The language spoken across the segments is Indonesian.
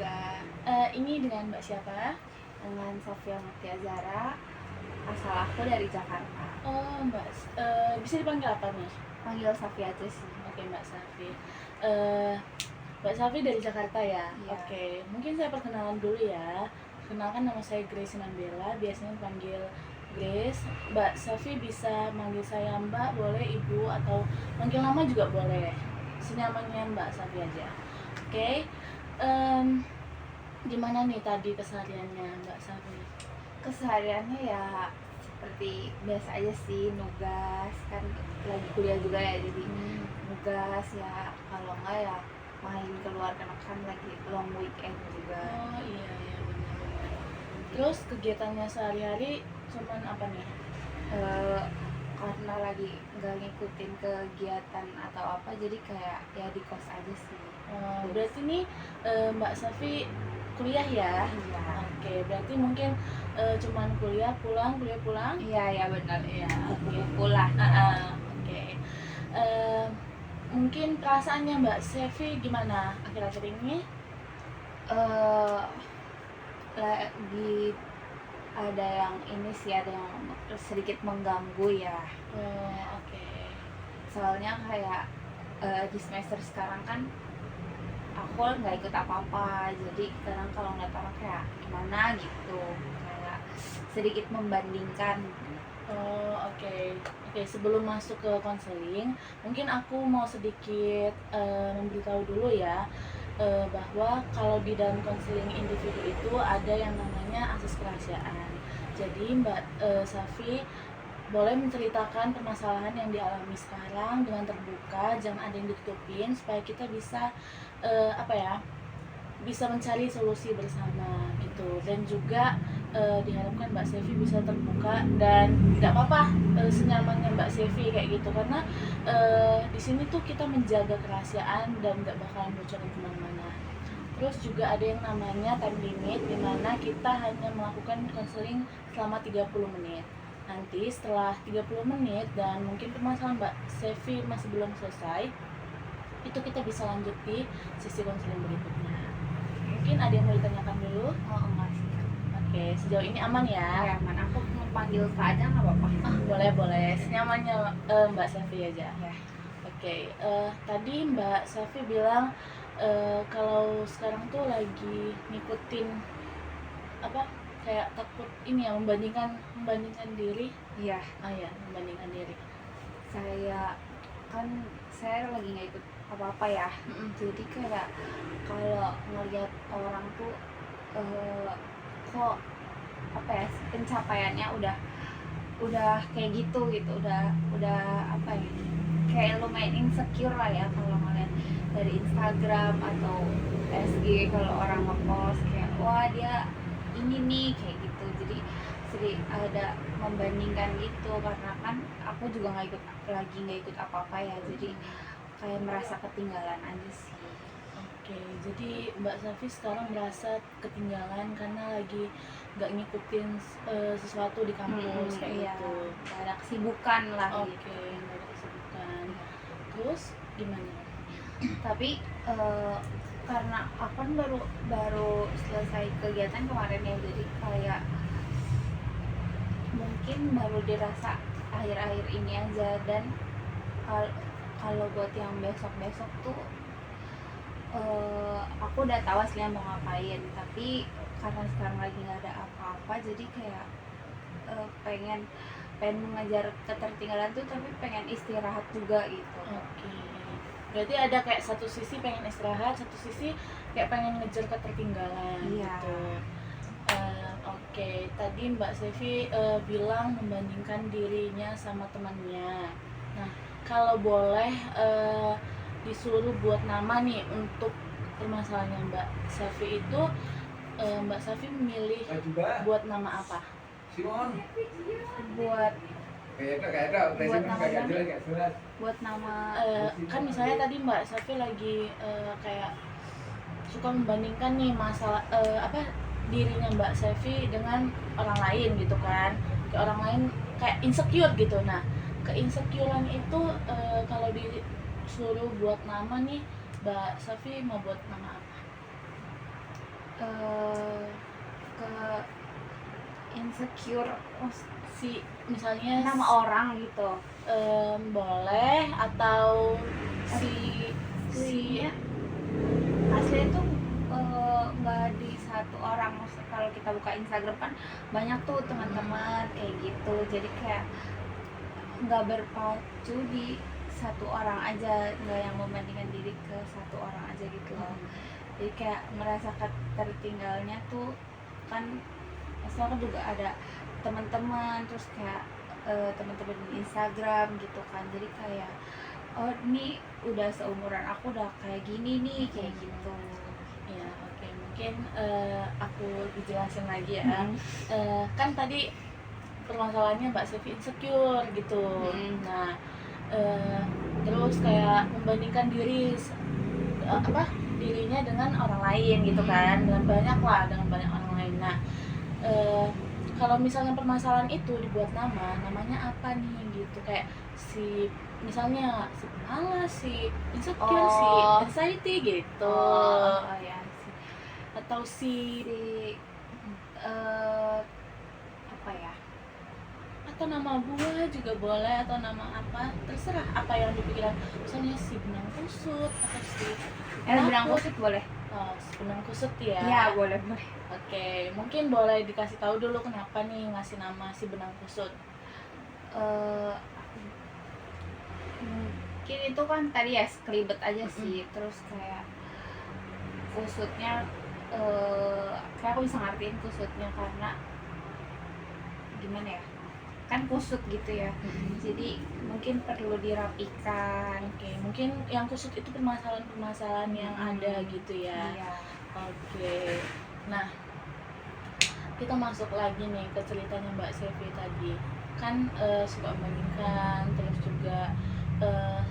juga. Ini dengan Mbak siapa? Dengan Sofia Mutia Zara. Asal aku dari Jakarta. Oh Mbak, bisa dipanggil apa nih? Panggil Sofia aja sih. Oke Mbak Safi. Mbak Safi dari Jakarta ya? Iya. Oke, mungkin saya perkenalan dulu ya. Kenalkan, nama saya Grace Nambela, biasanya dipanggil Grace. Mbak Safi bisa manggil saya Mbak, boleh Ibu, atau manggil nama juga boleh. Senyamannya Mbak Safi aja. Oke. Gimana nih tadi kesehariannya Mbak Safi? Kesehariannya ya seperti biasa aja sih, nugas kan lagi kuliah juga ya, jadi nugas ya, kalau enggak ya main keluar karena kan lagi long weekend juga. Oh iya benar-benar. Terus kegiatannya sehari-hari cuman apa nih? Karena lagi nggak ngikutin kegiatan atau apa, jadi kayak ya di kos aja sih. Berarti nih Mbak Safi kuliah ya? Iya. Oke, berarti mungkin cuman kuliah pulang. Iya benar ya. Oke. Lah. Oke. Mungkin perasaannya Mbak Safi gimana akhir-akhir ini? Lagi ada yang ini sih, ada yang sedikit mengganggu ya. Oke. Soalnya kayak di semester sekarang kan aku nggak ikut apa-apa, jadi kadang kalau ngeliat orang kayak gimana gitu, kayak sedikit membandingkan. Oke. Sebelum masuk ke konseling, mungkin aku mau sedikit memberitahu dulu ya, bahwa kalau di dalam konseling individu itu ada yang namanya akses kerahasiaan. Jadi Mbak Safi boleh menceritakan permasalahan yang dialami sekarang dengan terbuka, jangan ada yang ditutupin, supaya kita bisa bisa mencari solusi bersama gitu. Dan juga diharapkan Mbak Sevi bisa terbuka dan tidak apa-apa senyamannya Mbak Sevi kayak gitu, karena di sini tuh kita menjaga kerahasiaan dan nggak bakalan bocorin kemana-mana. Terus juga ada yang namanya time limit, dimana kita hanya melakukan konseling selama 30 menit. Nanti setelah 30 menit dan mungkin permasalahan Mbak Sevi masih belum selesai, itu kita bisa lanjut di sesi konseling berikutnya. Mungkin ada yang mau ditanyakan dulu? Oh enggak sih. Oke, sejauh ini aman ya? Ya aman, aku mau panggil Kak aja nggak apa-apa? Boleh, senyamannya Mbak Safi aja. Ya. Oke, tadi Mbak Safi bilang kalau sekarang tuh lagi ngikutin kayak takut ini ya, membandingkan diri. Iya. Ya, membandingkan diri. Saya lagi nggak ikut apa-apa ya. Jadi kayak kalau ngeliat orang tuh kok pencapaiannya udah kayak gitu, udah apa ya, kayak lumayan insecure lah ya kalau ngeliat dari Instagram atau SG, kalau orang ngepost kayak wah dia ini nih kayak gitu, jadi sering ada membandingkan gitu, karena kan aku juga nggak ikut apa-apa ya, jadi kayak merasa ketinggalan aja sih. Oke, jadi Mbak Safi sekarang merasa ketinggalan karena lagi nggak ngikutin sesuatu di kampus kayak iya, gitu. Gak ada kesibukan lah. Oke, nggak ada kesibukan. Terus gimana? Tapi karena aku kan baru selesai kegiatan kemarin ya, jadi kayak mungkin baru dirasa akhir-akhir ini aja. Dan kalau buat yang besok tuh aku udah tahu aslinya mau ngapain, tapi karena sekarang lagi nggak ada apa-apa, jadi kayak pengen mengejar ketertinggalan tuh, tapi pengen istirahat juga gitu. Oke. Berarti ada kayak satu sisi pengen istirahat, satu sisi kayak pengen ngejar ketertinggalan. Iya. Gitu. Oke, tadi Mbak Sevi bilang membandingkan dirinya sama temannya. Nah, kalau boleh disuruh buat nama nih untuk permasalahannya Mbak Sevi itu, Mbak Sevi memilih buat nama apa? Buat nama kan misalnya tadi Mbak Safi lagi kayak suka membandingkan nih masalah dirinya Mbak Safi dengan orang lain gitu kan, kayak orang lain kayak insecure gitu. Nah, keinsecurean itu kalau disuruh buat nama nih Mbak Safi mau buat nama apa? eh, ke insecure Si misalnya nama orang gitu. boleh, atau si Aslinya aslinya tuh nggak di satu orang. Maksudnya kalau kita buka Instagram kan banyak tuh teman-teman kayak gitu, jadi kayak nggak berpacu di satu orang aja, nggak yang membandingkan diri ke satu orang aja gitu loh. Jadi kayak merasa tertinggalnya tuh kan, masalah juga ada teman-teman, terus kayak teman-teman di Instagram gitu kan, jadi kayak oh ini udah seumuran aku udah kayak gini nih kayak gitu. Ya, oke, mungkin aku dijelasin lagi ya. Hmm. Kan tadi permasalahannya Mbak Sevi insecure gitu. Nah, terus kayak membandingkan dirinya dengan orang lain gitu kan, dengan banyak orang lain. Nah, kalau misalnya permasalahan itu dibuat namanya apa nih gitu, kayak misalnya si pemalas, si insecure, si anxiety gitu, Ya sih. atau si Apa ya, atau nama buah juga boleh, atau nama apa, terserah apa yang dipikiran, misalnya si benang kusut atau si bilang kusut boleh? si benang kusut ya. Ya boleh. Oke, mungkin boleh dikasih tahu dulu kenapa nih ngasih nama si benang kusut. Mungkin itu kan tadi ya kelibet aja sih. Terus kayak kusutnya kayak aku bisa ngertiin kusutnya karena gimana ya, kan kusut gitu ya, jadi mungkin perlu dirapikan. Oke, mungkin yang kusut itu permasalahan yang ada gitu ya. Iya. Oke, nah kita masuk lagi nih ke ceritanya Mbak Sevi tadi. Kan suka membandingkan, terus juga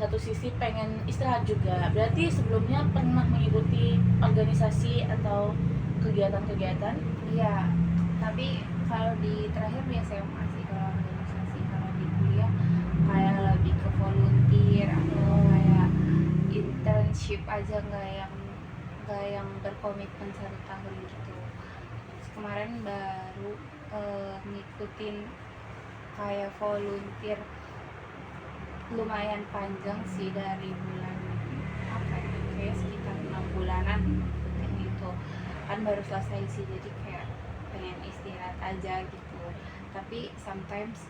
satu sisi pengen istirahat juga. Berarti sebelumnya pernah mengikuti organisasi atau kegiatan-kegiatan? Iya, tapi kalau di terakhir di SMA sih kalau organisasi. Kalau di kuliah kayak lebih ke volunteer atau kayak internship aja, nggak yang berkomitmen 1 tahun gitu. Terus kemarin baru ngikutin kayak volunteer lumayan panjang sih, dari bulan apa ya, kayak sekitar 6 bulanan gitu kan, baru selesai sih, jadi kayak pengen istirahat aja gitu. Tapi sometimes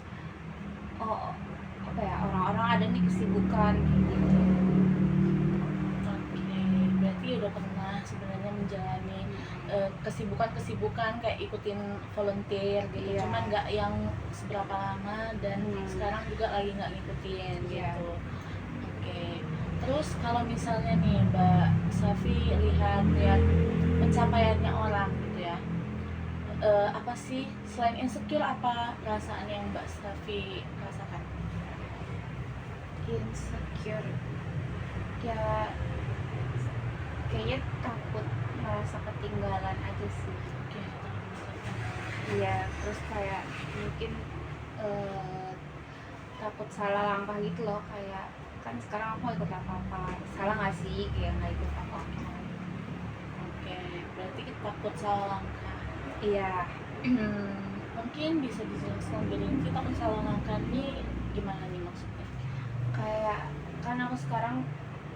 apa ya, orang-orang ada nih kesibukan kayak gitu. Oke, berarti udah pernah sebenarnya menjalani kesibukan kayak ikutin volunteer gitu. Iya. Cuman nggak yang seberapa lama, dan sekarang juga lagi nggak ngikutin Iya. gitu. Oke, terus kalau misalnya nih Mbak Safi lihat pencapaiannya orang gitu ya, apa sih selain insecure, apa perasaan yang Mbak Safi rasakan? Insecure ya, kayaknya takut merasa ketinggalan aja sih. Oke, Iya, terus kayak mungkin takut salah langkah gitu loh, kayak kan sekarang aku ikut apa-apa, salah nggak sih kayak nggak ikut apa-apa. Oke, berarti kita takut salah langkah. Iya. Mungkin bisa dijelaskan lebih rinci, takut salah langkah ini gimana nih maksudnya? Kayak kan aku sekarang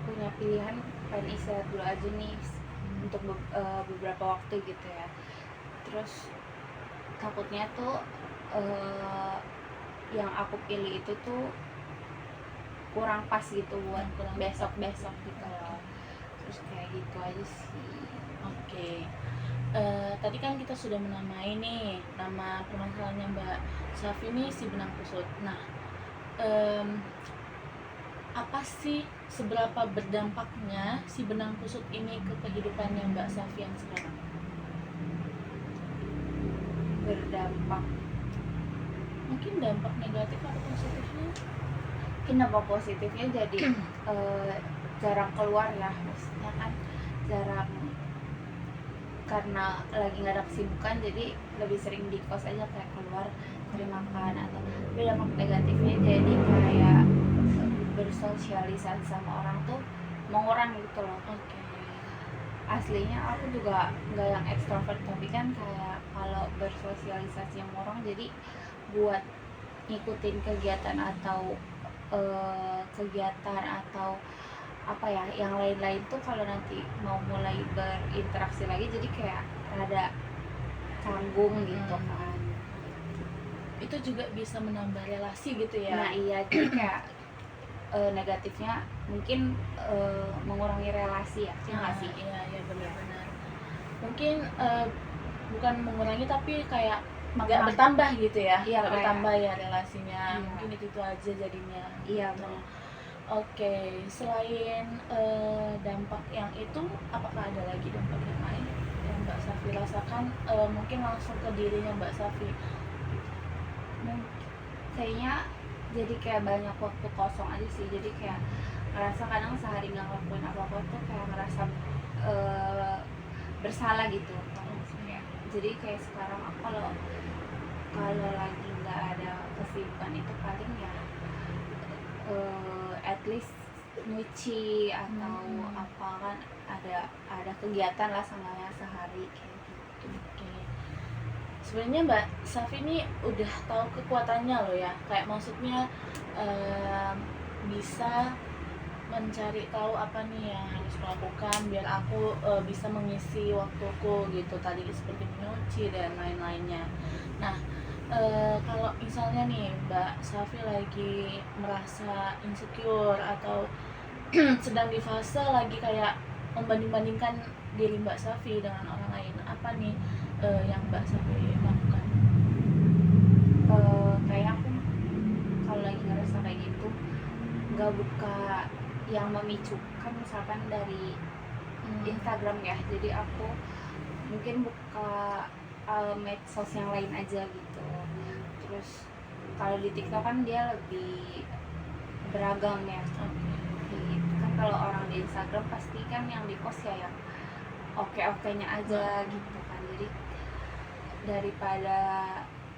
punya pilihan pengen istirahat dulu aja nih untuk beberapa waktu gitu ya. Terus takutnya tuh yang aku pilih itu tuh kurang pas gitu buat besok-besok gitu loh. Terus kayak gitu aja sih. Oke. Tadi kan kita sudah menamai nih nama permasalahannya Mbak Safi ini si benang kusut. Nah, apa sih seberapa berdampaknya si benang kusut ini ke kehidupannya Mbak Safi yang sekarang? Berdampak, Mungkin dampak negatif atau positifnya? mungkin dampak positifnya jadi jarang keluar ya, maksudnya kan jarang, karena lagi nggak ada kesibukan jadi lebih sering di kos aja, kayak keluar cari makan. Atau dampak negatifnya jadi kayak bersosialisasi sama orang tuh mengurang gitu loh. Oke. aslinya aku juga nggak yang ekstrovert, tapi kan kayak kalau bersosialisasi sama orang jadi buat ngikutin kegiatan atau kegiatan atau apa ya yang lain-lain tuh kalau nanti mau mulai berinteraksi lagi jadi kayak rada canggung gitu kan. Itu juga bisa menambah relasi gitu ya. Nah iya, jadi kayak negatifnya mungkin mengurangi relasi ya, ya nggak sih? Iya benar-benar. Mungkin bukan mengurangi tapi kayak nggak Mengurangi. bertambah gitu ya. Iya, Nggak kayak- bertambah ya relasinya. Iya. Mungkin itu aja jadinya. Iya Gitu. benar. Oke, selain dampak yang itu, apakah ada lagi dampak yang lain yang Mbak Safi rasakan? Mungkin langsung ke dirinya Mbak Safi. Kayaknya jadi kayak banyak waktu kosong aja sih, jadi kayak ngerasa kadang sehari nggak ngelakuin apa-apa tuh kayak ngerasa bersalah gitu. Jadi kayak sekarang aku kalau lagi nggak ada kesibukan itu paling ya at least nyuci atau apa kan ada kegiatan lah sengaja sehari kayak gitu. Oke. Sebenarnya Mbak Safi ini udah tahu kekuatannya loh ya. Kayak maksudnya bisa mencari tahu apa nih yang harus melakukan biar aku bisa mengisi waktuku gitu, tadi seperti menyuci dan lain-lainnya. Nah, kalau misalnya nih Mbak Safi lagi merasa insecure atau sedang di fase lagi kayak membanding-bandingkan diri Mbak Safi dengan orang lain, apa nih yang Mbak Safi lakukan? Kayak aku kalau lagi ngerasa kayak gitu nggak buka yang memicukan misalkan dari Instagram ya, jadi aku mungkin buka medsos yang lain aja gitu. Terus kalau di TikTok kan dia lebih beragam ya, gitu kan. Kalau orang di Instagram pasti kan yang di post ya yang oke-okenya aja gitu kan. Jadi daripada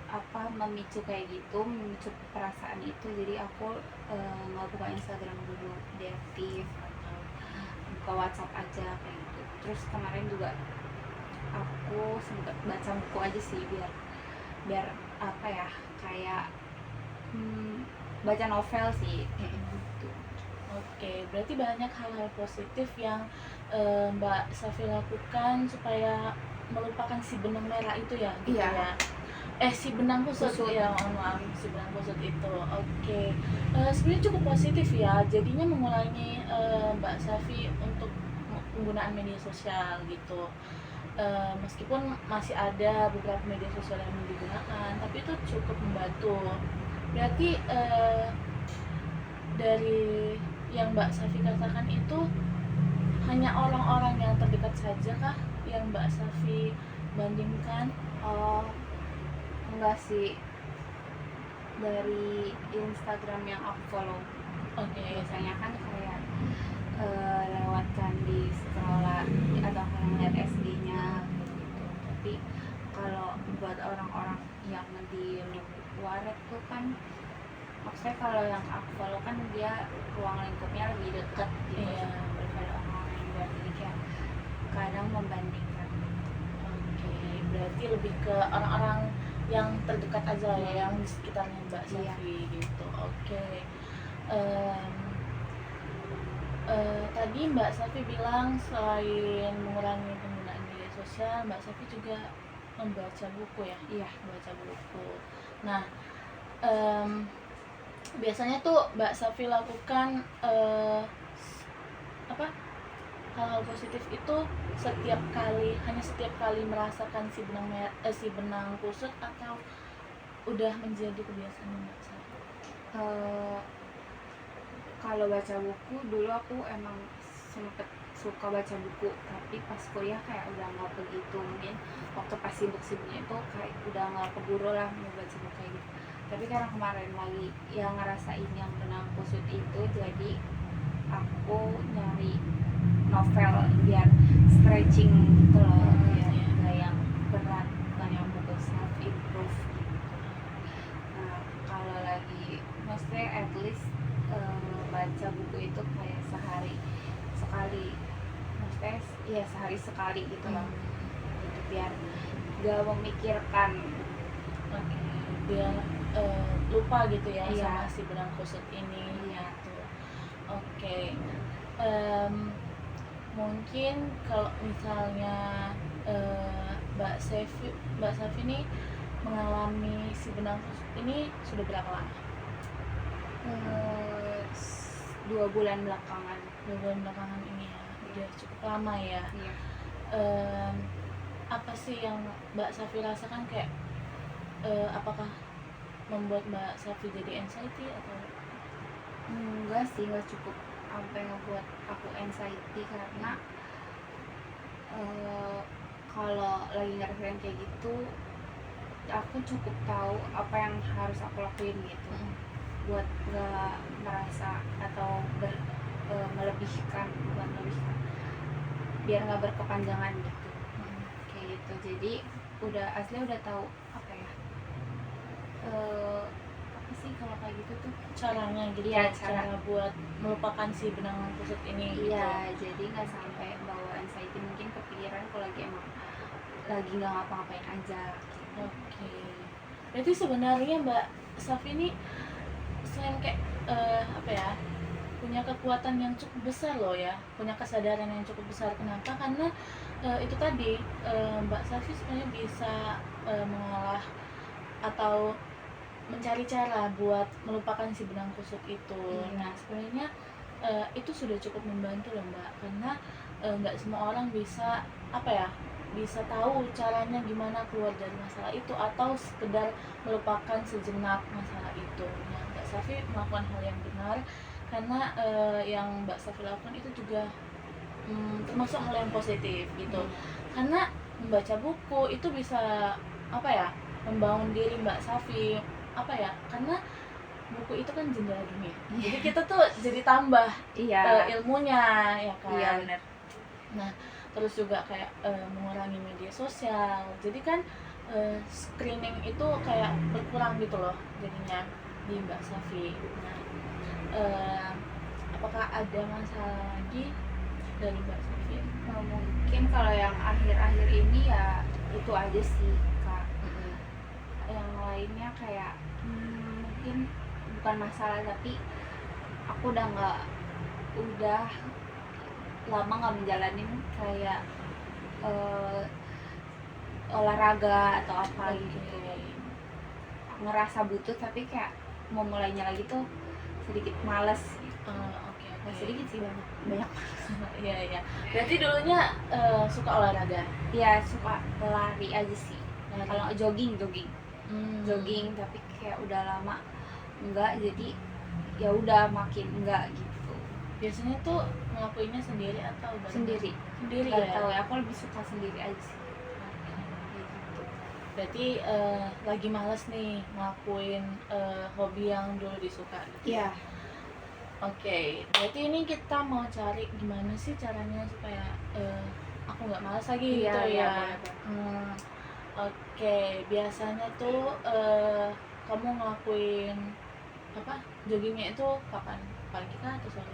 apa memicu kayak gitu, memicu perasaan itu, jadi aku nggak buka Instagram dulu, deaktif atau buka WhatsApp aja kayak gitu. Terus kemarin juga aku sempat baca buku aja sih biar apa ya, kayak baca novel sih gitu. Oke, berarti banyak hal-hal positif yang Mbak Safi lakukan supaya melupakan si benang merah itu ya, gitu Iya. ya. Si benang kusut ya, maaf, si benang kusut itu. Oke, sebenarnya cukup positif ya. Jadinya mengurangi Mbak Safi untuk penggunaan media sosial gitu. Meskipun masih ada beberapa media sosial yang digunakan, tapi itu cukup membantu. Berarti dari yang Mbak Safi katakan itu hanya orang-orang yang terdekat saja kah yang Mbak Safi bandingkan? Enggak sih, dari Instagram yang aku follow. Oke. Biasanya kan kayak lewatkan di scroll atau ngeliat SG-nya gitu. Tapi kalau buat orang-orang yang di luar itu kan, maksudnya kalau yang aku follow kan dia ruang lingkupnya lebih deket gitu. Iya. Daripada orang-orang yang luar, jadi kayak kadang membandingkan. Oke, berarti lebih ke orang-orang yang terdekat aja lah ya, yang di sekitarnya Mbak Safi gitu. Oke. Tadi Mbak Safi bilang selain mengurangi penggunaan media sosial, Mbak Safi juga membaca buku ya? Iya. Membaca buku. Nah, biasanya tuh Mbak Safi lakukan hal-hal positif itu hanya setiap kali merasakan si benang kusut, atau udah menjadi kebiasaan Mbak Safi? Kalau baca buku dulu aku emang sempet suka baca buku, tapi pas kuliah kayak udah nggak begitu. Mungkin waktu pas sibuk-sibuknya itu kayak udah nggak keburu lah mau baca buku kayak gitu. Tapi karena kemarin lagi yang ngerasain yang benang kusut itu, jadi aku nyari novel biar stretching gitu loh, biar nggak yang berat, bukan yang buku self improve gitu. Nah kalau lagi maksudnya at least baca buku itu kayak sehari sekali, maksudnya ya sehari kali gitu loh, gitu, biar gak memikirkan. Oke, biar lupa gitu ya Iya. sama si benang kusut ini Iya. gitu. Oke, mungkin kalau misalnya Mbak Safi ini mengalami si benang kusut ini sudah berapa lama? 2 bulan belakangan. 2 bulan belakangan ini ya, udah cukup lama ya. Iya. Apa sih yang Mbak Safi rasakan, kayak apakah membuat Mbak Safi jadi anxiety atau? Enggak sih, nggak cukup sampai ngebuat aku anxiety, karena kalau lagi ngerasain kayak gitu aku cukup tahu apa yang harus aku lakuin gitu, buat nggak merasa atau melebihkan, bukan melebihkan, biar nggak berkepanjangan gitu, kayak gitu. Jadi asli udah tahu apa ya, apa sih kalau kayak gitu tuh Caranya gitu, Iya, cara buat melupakan si benang kusut ini gitu. iya, jadi nggak sampai bawa anxiety, mungkin kepikiran kalau lagi emang lagi nggak ngapa-ngapain aja gitu. Oke, berarti sebenarnya Mbak Safi ini selain kayak apa ya, punya kekuatan yang cukup besar loh ya, punya kesadaran yang cukup besar. Kenapa? Karena itu tadi, Mbak Safi sebenarnya bisa mengolah atau mencari cara buat melupakan si benang kusut itu. Iya. Nah sebenarnya itu sudah cukup membantu loh Mbak, karena nggak semua orang bisa apa ya, bisa tahu caranya gimana keluar dari masalah itu atau sekedar melupakan sejenak masalah itu. Nah Mbak Safi melakukan hal yang benar, karena yang Mbak Safi lakukan itu juga termasuk hal yang positif gitu. Karena membaca buku itu bisa apa ya, membangun diri Mbak Safi, apa ya, karena buku itu kan jendela dunia. Jadi kita tuh jadi tambah Iya. ilmunya ya kan. Iya, benar. Nah terus juga kayak mengurangi media sosial, jadi kan screening itu kayak berkurang gitu loh jadinya di Mbak Safi. Nah apakah ada masalah lagi dari Mbak Safi? Nah, mungkin kalau yang akhir-akhir ini ya itu aja sih Kak. Yang lainnya kayak mungkin bukan masalah, tapi aku udah lama nggak menjalanin kayak olahraga atau apa gitu, ngerasa butuh tapi kayak mau mulainya lagi tuh sedikit males gitu. Oke. Nggak sedikit sih, banyak. Iya iya. Berarti dulunya suka olahraga? Ya suka lari aja sih. Lari. Kalau jogging Jogging. tapi kayak udah lama enggak, jadi ya udah makin enggak gitu. Biasanya tuh ngelakuinnya sendiri atau bareng? Sendiri Nggak ya, tahu tahu ya, aku lebih suka sendiri aja sih. Kayak gitu. Berarti lagi males nih ngelakuin hobi yang dulu disuka gitu. Iya. Oke, berarti ini kita mau cari gimana sih caranya supaya aku nggak malas lagi Iya, gitu iya, ya. boleh. Oke, biasanya tuh kamu ngelakuin apa, joggingnya itu kapan? Pagi kah atau sore?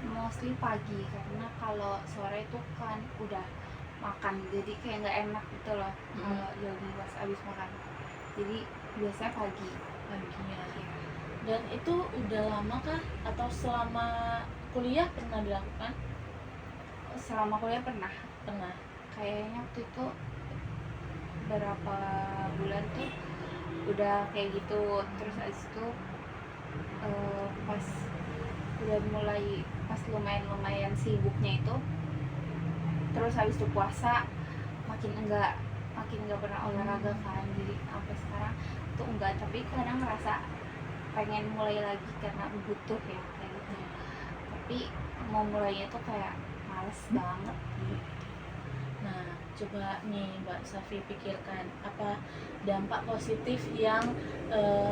Mostly pagi, karena kalau sore itu kan udah makan, jadi kayak nggak enak gitu loh kalau jogging pas abis makan. Jadi biasanya pagi. Paginya. Iya. Dan itu udah lama kah atau selama kuliah pernah dilakukan? Selama kuliah pernah. Kayaknya waktu itu berapa bulan tuh udah kayak gitu. Terus abis itu pas udah mulai, pas lumayan sibuknya itu, terus habis itu puasa makin enggak pernah olahraga kan, jadi sampai sekarang tuh enggak, tapi kadang ngerasa pengen mulai lagi karena butuh ya kayak gitu. Tapi mau mulainya tuh kayak males banget gitu. Nah, coba nih Mbak Safi pikirkan apa dampak positif yang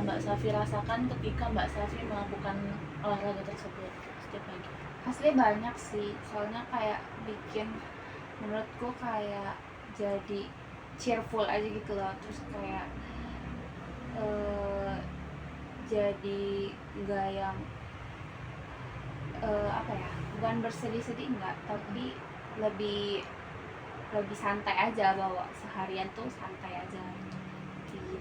Mbak Safi rasakan ketika Mbak Safi melakukan olahraga tersebut setiap pagi. Asli banyak sih, soalnya kayak bikin, menurutku kayak jadi cheerful aja gitu loh. Terus kayak jadi nggak yang apa ya, bukan bersedih-sedih enggak, tapi lebih lebih santai aja, bawa seharian tuh santai aja gitu.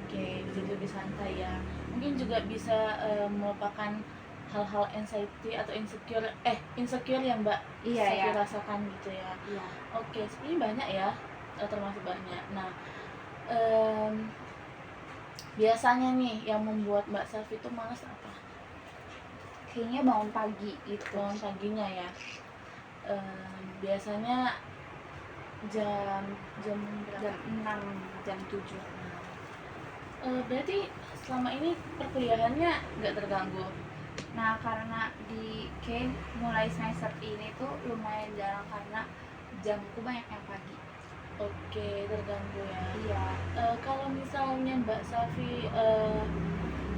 Oke, jadi lebih santai ya. Mungkin juga bisa melupakan hal-hal anxiety atau insecure yang Mbak Iya Safi ya. rasakan gitu ya. Iya. Oke, sebenarnya banyak ya, termasuk banyak. Nah, em, biasanya nih yang membuat Mbak Safi itu malas apa? Kayaknya bangun pagi gitu. Bangun paginya ya. Biasanya jam jam berapa? Jam 6, jam 7. Berarti selama ini perkuliahannya nggak terganggu? Nah, karena kayak mulai semester ini tuh lumayan jarang karena jamku banyak yang pagi. Oke, terganggu ya. Iya. Kalau misalnya Mbak Safi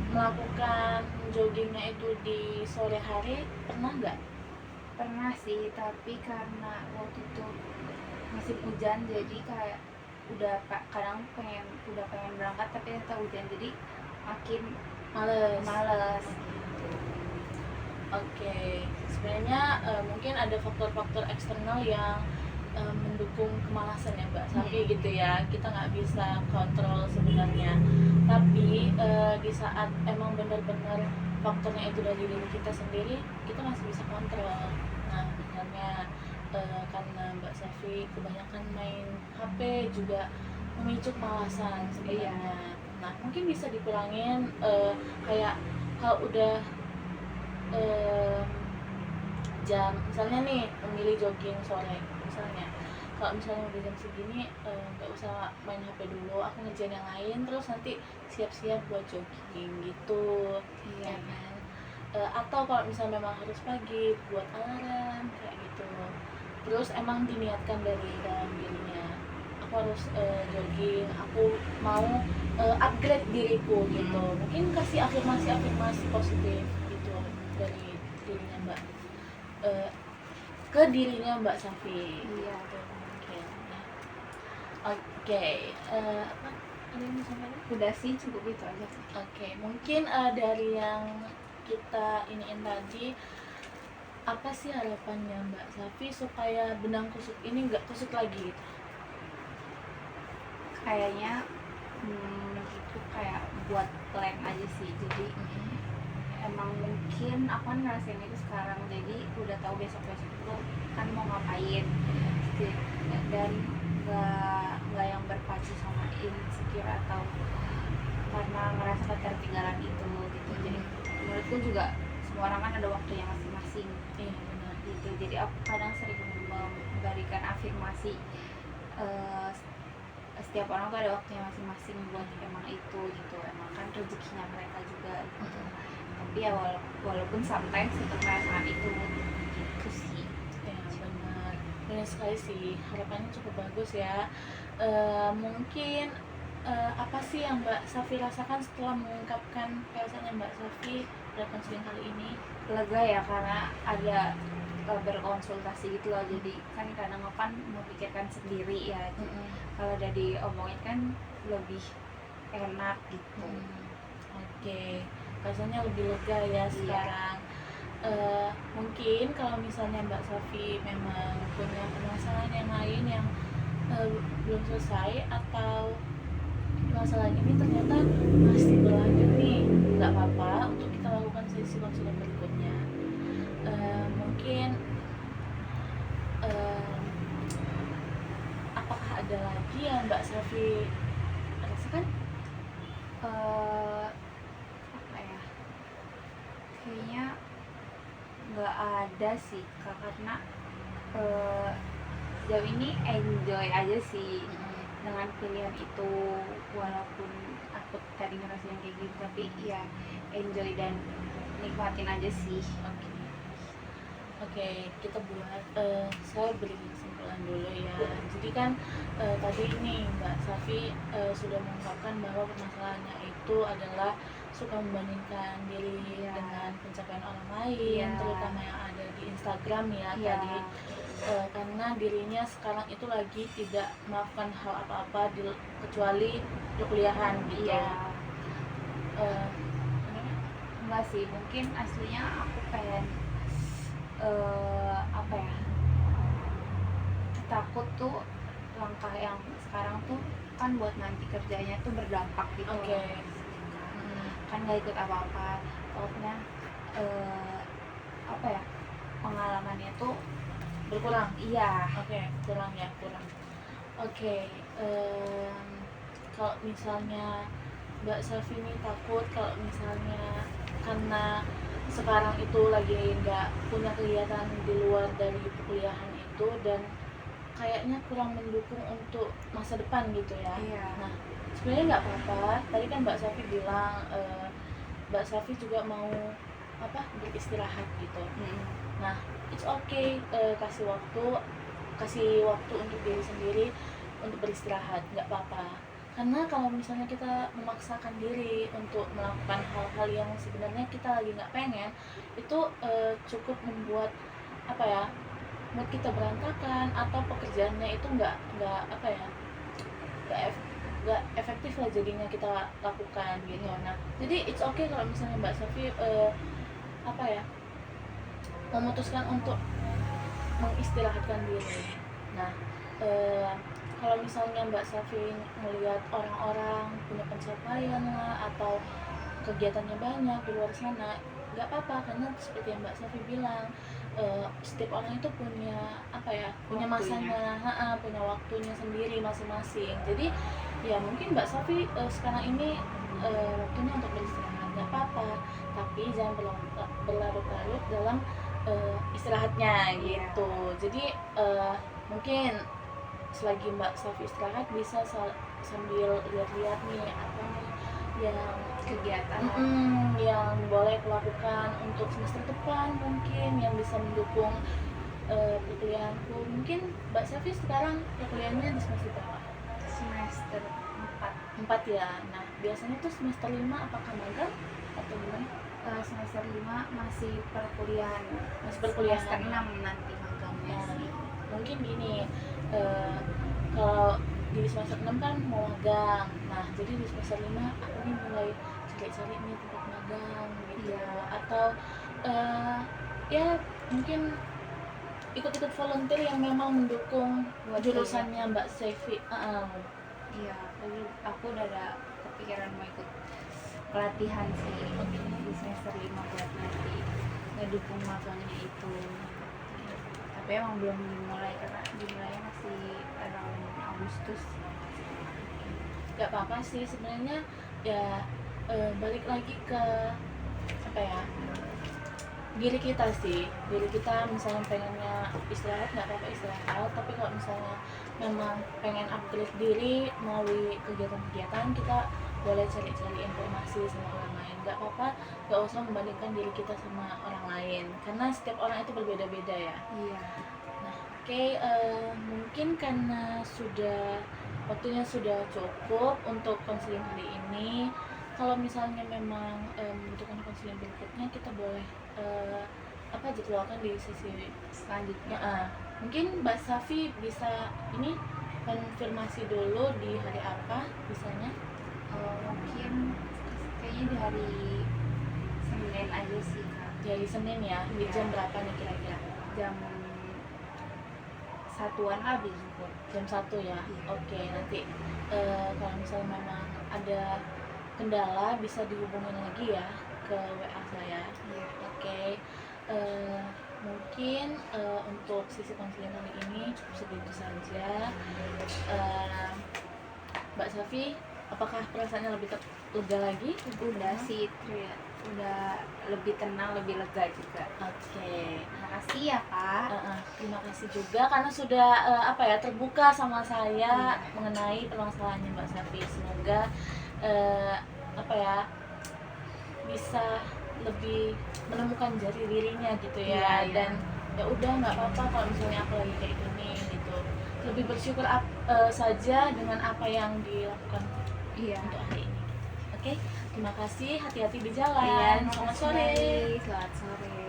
melakukan joggingnya itu di sore hari, pernah nggak? Pernah sih, tapi karena waktu itu musim hujan jadi kayak kadang udah pengen berangkat tapi ternyata hujan jadi makin males. Oke, sebenarnya mungkin ada faktor-faktor eksternal yang mendukung kemalasan ya Mbak Safi gitu ya. Kita nggak bisa kontrol sebenarnya. Tapi di saat emang benar-benar faktornya itu dari diri kita sendiri, kita masih bisa kontrol. Nah, misalnya karena Mbak Safi kebanyakan main HP juga memicu kemalasan sebenarnya. Nah, mungkin bisa dikurangin kayak kalau udah jam misalnya nih memilih jogging sore misalnya, kalau misalnya udah jam segini nggak usah main HP dulu, aku ngerjain yang lain terus nanti siap-siap buat jogging gitu. Iya. Ya kan. Atau kalau misalnya memang harus pagi buat alarm kayak gitu, terus emang diniatkan dari dalam dirinya, aku harus jogging, aku mau upgrade diriku gitu. Mungkin kasih afirmasi positif gitu dari dirinya Mbak, ke dirinya Mbak Safi. Iya. Oke, apa ada yang mau sampaikan? Udah sih, cukup itu aja. Oke, mungkin dari yang kita iniin tadi, apa sih harapannya Mbak Safi supaya benang kusut ini nggak kusut lagi gitu? Kayaknya itu kayak buat plan aja sih, jadi emang mungkin aku kan ngerasain itu sekarang, jadi udah tahu besok-besok itu kan mau ngapain dan nggak yang berpacu sama insecure atau karena ngerasa ketertinggalan itu gitu. Jadi menurutku juga semua orang kan ada waktunya masing-masing. Iya benar. Gitu, jadi aku kadang sering memberikan afirmasi, setiap orang tuh ada waktunya masing-masing buat emang itu gitu, emang kan rezekinya mereka juga gitu. Tapi ya walaupun sometimes untuk merasakan itu gitu sih. Ya benar sekali sih, harapannya cukup bagus ya. Mungkin apa sih yang Mbak Safi rasakan setelah mengungkapkan perasaannya Mbak Safi pada konseling kali ini? Lega ya, karena ada berkonsultasi gitu loh, jadi kan kadang kan memikirkan sendiri ya, kalau udah diomongin kan lebih enak gitu. Oke, rasanya lebih lega ya sekarang. Mungkin kalau misalnya Mbak Safi memang punya permasalahan yang lain yang belum selesai atau masalah ini ternyata masih berlanjut nih, nggak apa-apa untuk kita lakukan sesi konseling berikutnya. Mungkin apakah ada lagi yang Mbak Safi rasakan? Apa ya, kayaknya nggak ada sih Kak, karena sejauh ini enjoy aja sih dengan pilihan itu, walaupun aku tadi ngerasain kayak gitu tapi ya enjoy dan nikmatin aja sih. Oke, kita buat saya beri kesimpulan dulu ya. Jadi kan tadi ini Mbak Safi sudah mengungkapkan bahwa permasalahannya itu adalah suka membandingkan diri dengan pencapaian orang lain, terutama yang ada di Instagram ya tadi. Karena dirinya sekarang itu lagi tidak melakukan hal apa-apa kecuali perkuliahan gitu. Enggak sih, mungkin aslinya aku pengen apa ya, takut tuh langkah yang sekarang tuh kan buat nanti kerjanya tuh berdampak gitu. Oke. Kan nggak ikut apa-apa, takutnya apa ya, pengalamannya tuh Berkurang. iya. Oke, kurang ya, kurang. Oke, kalau misalnya Mbak Safi ini takut kalau misalnya karena sekarang itu lagi nggak punya kegiatan di luar dari perkuliahan itu dan kayaknya kurang mendukung untuk masa depan gitu ya. Iya. Nah, sebenarnya nggak apa-apa. Tadi kan Mbak Safi bilang Mbak Safi juga mau beristirahat gitu. Nah, it's okay, kasih waktu untuk diri sendiri untuk beristirahat, nggak apa-apa. Karena kalau misalnya kita memaksakan diri untuk melakukan hal-hal yang sebenarnya kita lagi nggak pengen, itu cukup membuat mood kita berantakan atau pekerjaannya itu nggak efektif lah jadinya kita lakukan gitu. Nah, jadi it's okay kalau misalnya Mbak Safi memutuskan untuk mengistirahatkan diri. Nah, kalau misalnya Mbak Safi melihat orang-orang punya pencapaian lah atau kegiatannya banyak di luar sana, nggak apa-apa, karena seperti yang Mbak Safi bilang, setiap orang itu punya punya masanya, punya waktunya sendiri masing-masing. Jadi ya mungkin Mbak Safi sekarang ini waktunya untuk beristirahat, nggak apa-apa, tapi jangan berlarut-larut dalam istirahatnya gitu. Jadi mungkin selagi Mbak Safi istirahat bisa sambil lihat-lihat nih apa nih yang Kegiatan yang boleh kulakukan untuk semester depan, mungkin yang bisa mendukung perkuliahanku. Mungkin Mbak Safi sekarang perkuliahannya di semester berapa? semester 4 ya. Nah, biasanya tuh semester 5 apakah magang atau gimana? 4, semester 5 masih perkuliahan. Masih perkuliahan. Semester 6 nanti magangnya sih. Mungkin gini, kalau di semester 6 kan mau magang. Nah, jadi di semester 5 aku nih mulai cari-cari nih tempat magang gitu. Iya. Atau ya mungkin ikut-ikut volunteer yang memang mendukung Buat jurusannya Mbak Safi. Iya, tapi aku udah ada kepikiran mau ikut pelatihan sih di semester 5 buat nanti ngedukung magangnya itu. Tapi emang belum dimulai karena dimulainya masih around Agustus. Gak apa-apa sih sebenarnya ya, balik lagi ke diri kita sih. Diri kita misalnya pengennya istirahat, nggak apa-apa istirahat, tapi kalau misalnya memang pengen upgrade diri melalui kegiatan-kegiatan, kita boleh cari-cari informasi sama orang lain. Nggak apa-apa, nggak usah membandingkan diri kita sama orang lain karena setiap orang itu berbeda-beda ya. Iya. Nah, oke, mungkin karena waktunya sudah cukup untuk konseling kali ini. Kalau misalnya memang membutuhkan konseling berikutnya, kita boleh jadwalkan di sesi Selanjutnya mungkin Mbak Safi bisa ini konfirmasi dulu di hari apa bisanya. mungkin kayaknya di hari Senin aja sih Kak. Di hari Senin ya, di Iya. jam berapa nih kira-kira? Jam 1-an lah besok. Jam 1 ya. Iya. Oke, nanti kalau misalnya memang ada kendala bisa dihubungin lagi ya ke WA saya. Iya. Oke, mungkin untuk sisi konseling kali ini cukup segitu saja. Mbak Safi, apakah perasaannya lebih lega lagi? Udah sih, udah lebih tenang, lebih lega juga. Oke. Makasih ya Kak. Terima kasih juga karena sudah terbuka sama saya mengenai permasalahannya Mbak Safi. Semoga bisa lebih menemukan jati dirinya gitu ya. Iya. Dan ya udah nggak apa-apa kalau misalnya aku lagi kayak gini gitu, lebih bersyukur saja dengan apa yang dilakukan Iya. untuk hari ini. Oke, terima kasih, hati-hati di jalan. Iya, Selamat makasih sore. kembali. Selamat sore.